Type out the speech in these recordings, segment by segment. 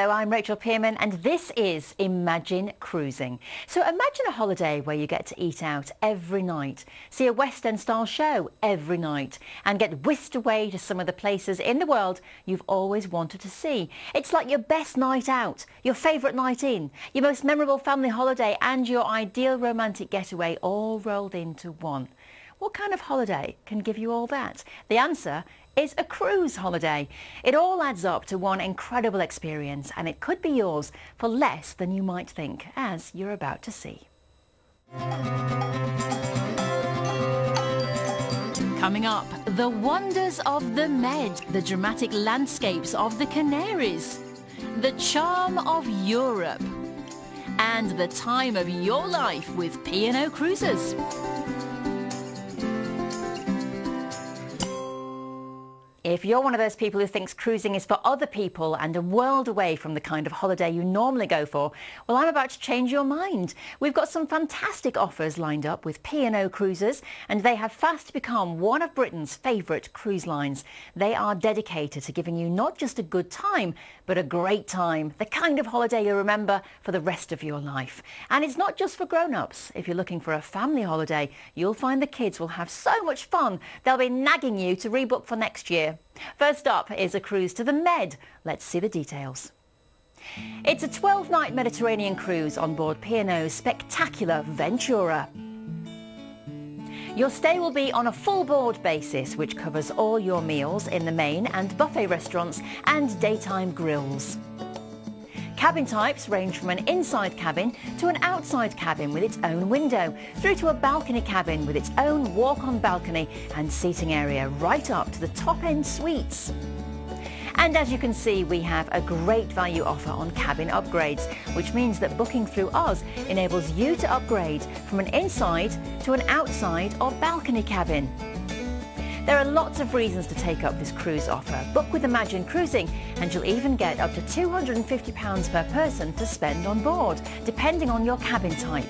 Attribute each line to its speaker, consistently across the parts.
Speaker 1: Hello, I'm Rachel Pearman and this is Imagine Cruising. So imagine a holiday where you get to eat out every night, see a West End style show every night and get whisked away to some of the places in the world you've always wanted to see. It's like your best night out, your favourite night in, your most memorable family holiday and your ideal romantic getaway all rolled into one. What kind of holiday can give you all that? The answer is a cruise holiday. It all adds up to one incredible experience and it could be yours for less than you might think, as you're about to see. Coming up, the wonders of the Med, the dramatic landscapes of the Canaries, the charm of Europe, and the time of your life with P&O Cruises. If you're one of those people who thinks cruising is for other people and a world away from the kind of holiday you normally go for, well, I'm about to change your mind. We've got some fantastic offers lined up with P&O Cruises, and they have fast become one of Britain's favourite cruise lines. They are dedicated to giving you not just a good time, but a great time, the kind of holiday you'll remember for the rest of your life. And it's not just for grown-ups. If you're looking for a family holiday, you'll find the kids will have so much fun, they'll be nagging you to rebook for next year. First up is a cruise to the Med. Let's see the details. It's a 12-night Mediterranean cruise on board P&O's spectacular Ventura. Your stay will be on a full board basis, which covers all your meals in the main and buffet restaurants and daytime grills. Cabin types range from an inside cabin to an outside cabin with its own window, through to a balcony cabin with its own walk-on balcony and seating area, right up to the top-end suites. And as you can see, we have a great value offer on cabin upgrades, which means that booking through us enables you to upgrade from an inside to an outside or balcony cabin. There are lots of reasons to take up this cruise offer. Book with Imagine Cruising and you'll even get up to £250 per person to spend on board, depending on your cabin type.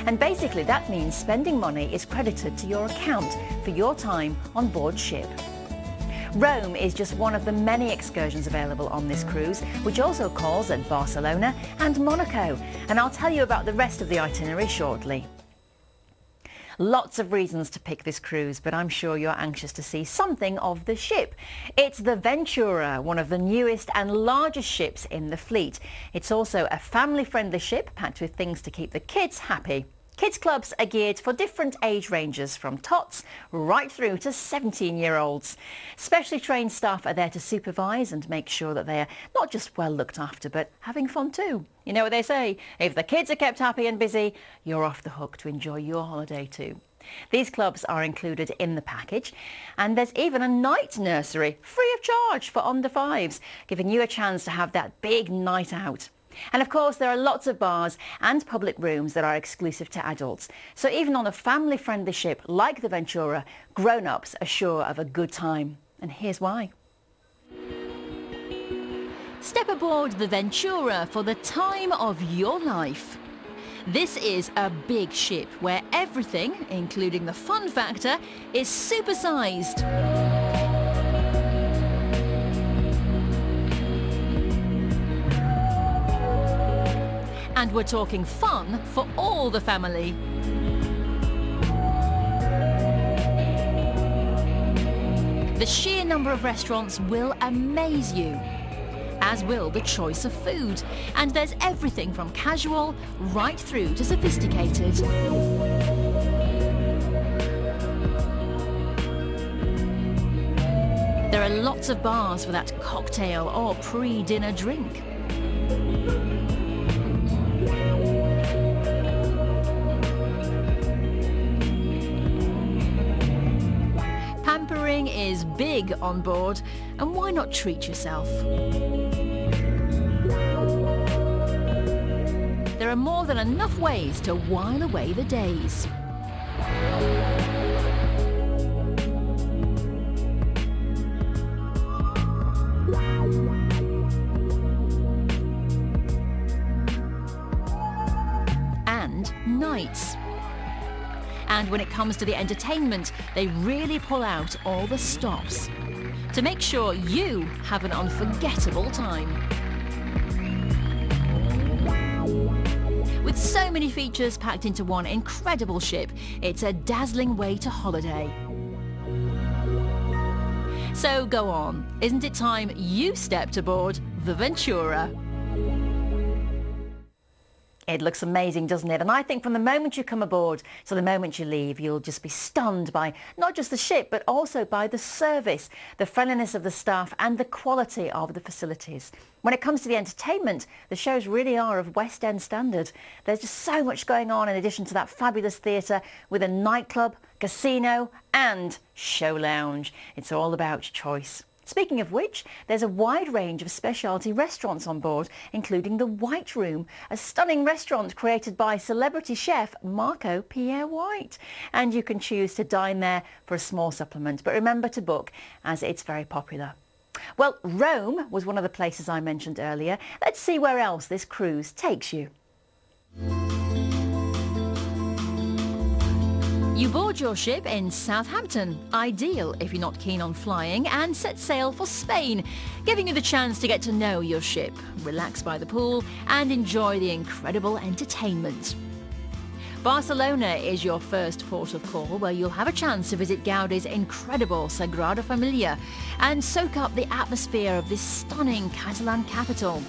Speaker 1: And basically that means spending money is credited to your account for your time on board ship. Rome is just one of the many excursions available on this cruise, which also calls at Barcelona and Monaco. And I'll tell you about the rest of the itinerary shortly. Lots of reasons to pick this cruise, but I'm sure you're anxious to see something of the ship. It's the Ventura, one of the newest and largest ships in the fleet. It's also a family-friendly ship packed with things to keep the kids happy. Kids clubs are geared for different age ranges, from tots right through to 17-year-olds. Specially trained staff are there to supervise and make sure that they are not just well looked after, but having fun too. You know what they say, if the kids are kept happy and busy, you're off the hook to enjoy your holiday too. These clubs are included in the package, and there's even a night nursery free of charge for under fives, giving you a chance to have that big night out. And of course there are lots of bars and public rooms that are exclusive to adults. So even on a family-friendly ship like the Ventura, grown-ups are sure of a good time. And here's why. Step aboard the Ventura for the time of your life. This is a big ship where everything, including the fun factor, is supersized. And we're talking fun for all the family. The sheer number of restaurants will amaze you, as will the choice of food. And there's everything from casual right through to sophisticated. There are lots of bars for that cocktail or pre-dinner drink. Pampering is big on board, and why not treat yourself? There are more than enough ways to while away the days. And nights. And when it comes to the entertainment, they really pull out all the stops to make sure you have an unforgettable time. many features packed into one incredible ship. It's a dazzling way to holiday. So go on, isn't it time you stepped aboard the Ventura? It looks amazing, doesn't it? And I think from the moment you come aboard to the moment you leave, you'll just be stunned by not just the ship, but also by the service, the friendliness of the staff and the quality of the facilities. When it comes to the entertainment, the shows really are of West End standard. There's just so much going on in addition to that fabulous theatre with a nightclub, casino and show lounge. It's all about choice. Speaking of which, there's a wide range of specialty restaurants on board, including the White Room, a stunning restaurant created by celebrity chef Marco Pierre White. And you can choose to dine there for a small supplement, but remember to book as it's very popular. Well, Rome was one of the places I mentioned earlier. Let's see where else this cruise takes you. You board your ship in Southampton, ideal if you're not keen on flying, and set sail for Spain, giving you the chance to get to know your ship, relax by the pool and enjoy the incredible entertainment. Barcelona is your first port of call, where you'll have a chance to visit Gaudi's incredible Sagrada Familia and soak up the atmosphere of this stunning Catalan capital.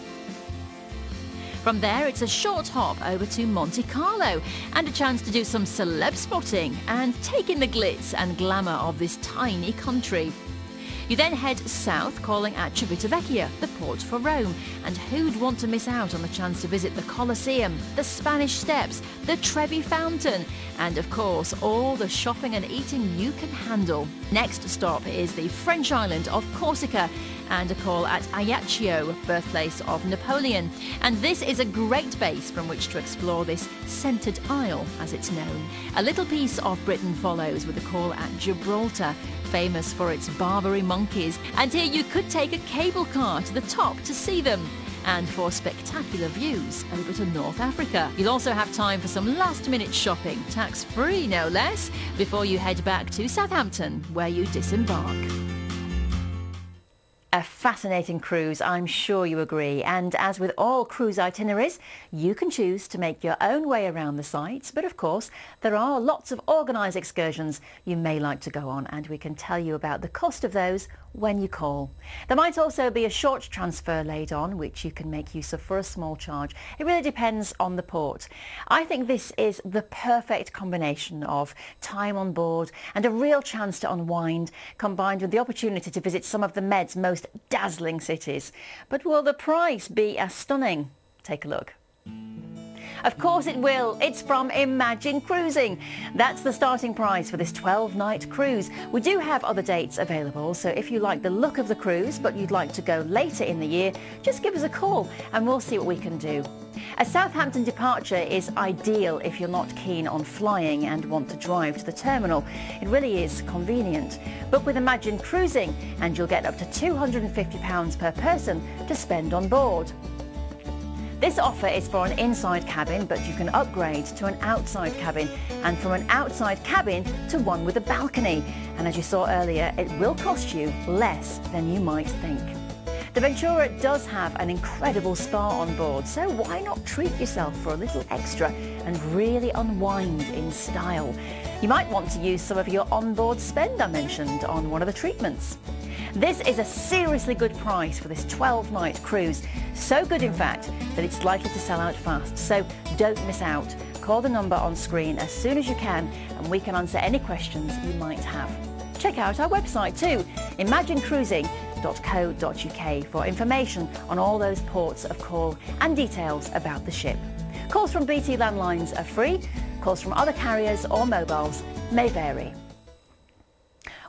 Speaker 1: From there, it's a short hop over to Monte Carlo and a chance to do some celeb spotting and take in the glitz and glamour of this tiny country. You then head south, calling at Civitavecchia, the port for Rome. And who'd want to miss out on the chance to visit the Colosseum, the Spanish Steps, the Trevi Fountain, and of course, all the shopping and eating you can handle. Next stop is the French island of Corsica and a call at Ajaccio, birthplace of Napoleon. And this is a great base from which to explore this scented isle, as it's known. A little piece of Britain follows with a call at Gibraltar, famous for its Barbary monkeys, and here you could take a cable car to the top to see them. And for spectacular views over to North Africa. You'll also have time for some last-minute shopping, tax-free no less, before you head back to Southampton, where you disembark. A fascinating cruise, I'm sure you agree, and as with all cruise itineraries, you can choose to make your own way around the sites, but of course there are lots of organised excursions you may like to go on, and we can tell you about the cost of those when you call. There might also be a short transfer laid on, which you can make use of for a small charge. It really depends on the port. I think this is the perfect combination of time on board and a real chance to unwind, combined with the opportunity to visit some of the Med's most dazzling cities. But will the price be as stunning? Take a look. Of course it will. It's from Imagine Cruising. That's the starting price for this 12-night cruise. We do have other dates available, so if you like the look of the cruise but you'd like to go later in the year, just give us a call and we'll see what we can do. A Southampton departure is ideal if you're not keen on flying and want to drive to the terminal. It really is convenient. Book with Imagine Cruising and you'll get up to £250 per person to spend on board. This offer is for an inside cabin, but you can upgrade to an outside cabin, and from an outside cabin to one with a balcony. And as you saw earlier, it will cost you less than you might think. The Ventura does have an incredible spa on board, so why not treat yourself for a little extra and really unwind in style? You might want to use some of your onboard spend I mentioned on one of the treatments. This is a seriously good price for this 12-night cruise. So good, in fact, that it's likely to sell out fast. So don't miss out. Call the number on screen as soon as you can and we can answer any questions you might have. Check out our website too, imaginecruising.co.uk, for information on all those ports of call and details about the ship. Calls from BT landlines are free. Calls from other carriers or mobiles may vary.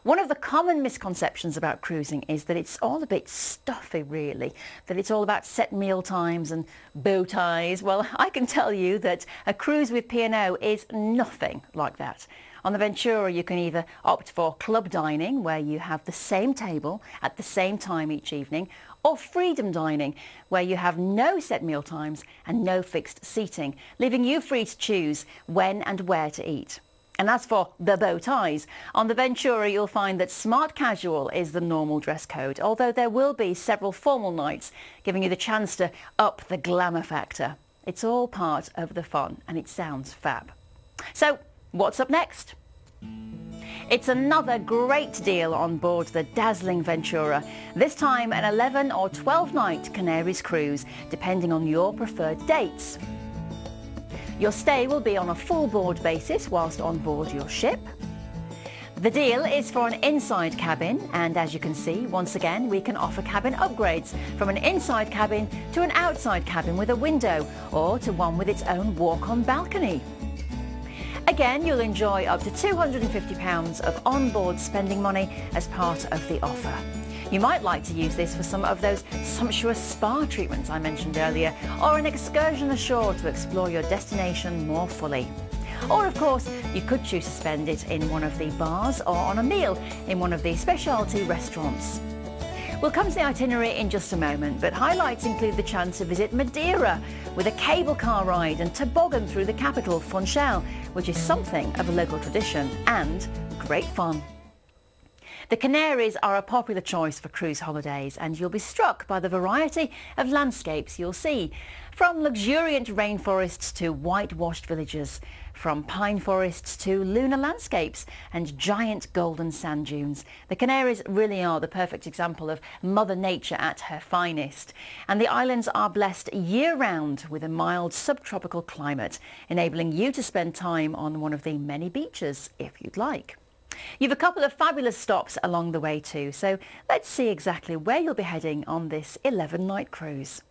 Speaker 1: One of the common misconceptions about cruising is that it's all a bit stuffy, really, that it's all about set meal times and bow ties. Well, I can tell you that a cruise with P&O is nothing like that. On the Ventura, you can either opt for club dining, where you have the same table at the same time each evening, or freedom dining, where you have no set meal times and no fixed seating, leaving you free to choose when and where to eat. And as for the bow ties, on the Ventura you'll find that smart casual is the normal dress code, although there will be several formal nights, giving you the chance to up the glamour factor. It's all part of the fun and it sounds fab. So what's up next? It's another great deal on board the dazzling Ventura, this time an 11 or 12 night Canaries cruise, depending on your preferred dates. Your stay will be on a full board basis whilst on board your ship. The deal is for an inside cabin, and as you can see, once again, we can offer cabin upgrades from an inside cabin to an outside cabin with a window, or to one with its own walk-on balcony. Again, you'll enjoy up to £250 of on-board spending money as part of the offer. You might like to use this for some of those sumptuous spa treatments I mentioned earlier, or an excursion ashore to explore your destination more fully. Or of course, you could choose to spend it in one of the bars or on a meal in one of the specialty restaurants. We'll come to the itinerary in just a moment, but highlights include the chance to visit Madeira with a cable car ride and toboggan through the capital, Funchal, which is something of a local tradition and great fun. The Canaries are a popular choice for cruise holidays, and you'll be struck by the variety of landscapes you'll see, from luxuriant rainforests to whitewashed villages, from pine forests to lunar landscapes and giant golden sand dunes. The Canaries really are the perfect example of Mother Nature at her finest, and the islands are blessed year-round with a mild subtropical climate, enabling you to spend time on one of the many beaches if you'd like. You've a couple of fabulous stops along the way too, so let's see exactly where you'll be heading on this 11-night cruise.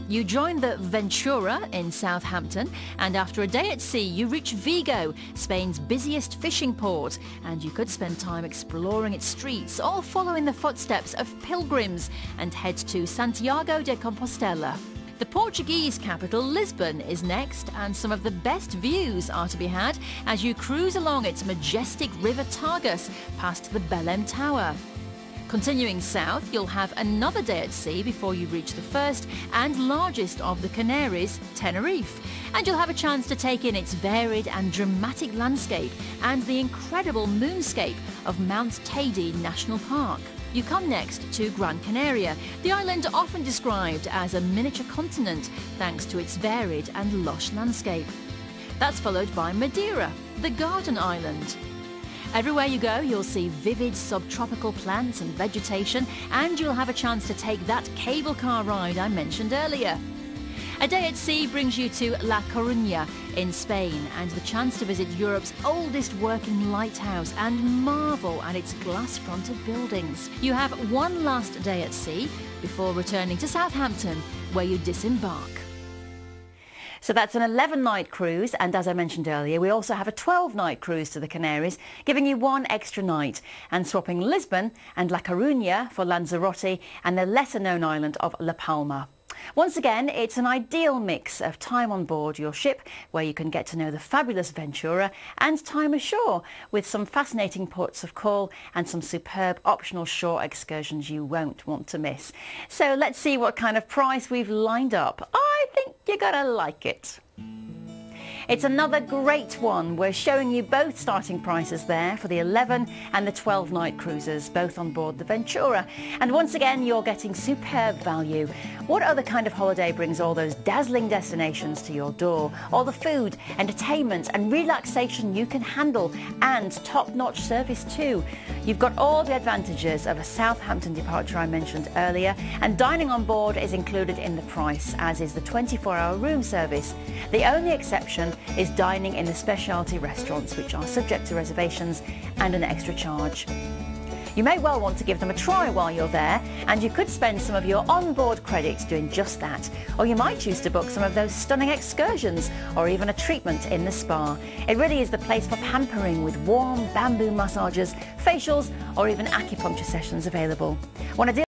Speaker 1: You join the Ventura in Southampton, and after a day at sea you reach Vigo, Spain's busiest fishing port, and you could spend time exploring its streets or follow in the footsteps of pilgrims and head to Santiago de Compostela. The Portuguese capital, Lisbon, is next, and some of the best views are to be had as you cruise along its majestic river Tagus past the Belém Tower. Continuing south, you'll have another day at sea before you reach the first and largest of the Canaries, Tenerife, and you'll have a chance to take in its varied and dramatic landscape and the incredible moonscape of Mount Teide National Park. You come next to Gran Canaria, the island often described as a miniature continent thanks to its varied and lush landscape. That's followed by Madeira, the garden island. Everywhere you go, you'll see vivid subtropical plants and vegetation, and you'll have a chance to take that cable car ride I mentioned earlier. A day at sea brings you to La Coruña in Spain, and the chance to visit Europe's oldest working lighthouse and marvel at its glass-fronted buildings. You have one last day at sea before returning to Southampton, where you disembark. So that's an 11-night cruise, and as I mentioned earlier, we also have a 12-night cruise to the Canaries, giving you one extra night and swapping Lisbon and La Coruña for Lanzarote and the lesser-known island of La Palma. Once again, it's an ideal mix of time on board your ship, where you can get to know the fabulous Ventura, and time ashore with some fascinating ports of call and some superb optional shore excursions you won't want to miss. So let's see what kind of price we've lined up. I think you're gonna like it. It's another great one. We're showing you both starting prices there for the 11 and the 12-night cruises, both on board the Ventura. And once again, you're getting superb value. What other kind of holiday brings all those dazzling destinations to your door? All the food, entertainment and relaxation you can handle, and top-notch service too. You've got all the advantages of a Southampton departure I mentioned earlier, and dining on board is included in the price, as is the 24-hour room service. The only exception is dining in the specialty restaurants, which are subject to reservations and an extra charge. You may well want to give them a try while you're there, and you could spend some of your onboard credits doing just that. Or you might choose to book some of those stunning excursions, or even a treatment in the spa. It really is the place for pampering, with warm bamboo massages, facials or even acupuncture sessions available. Want to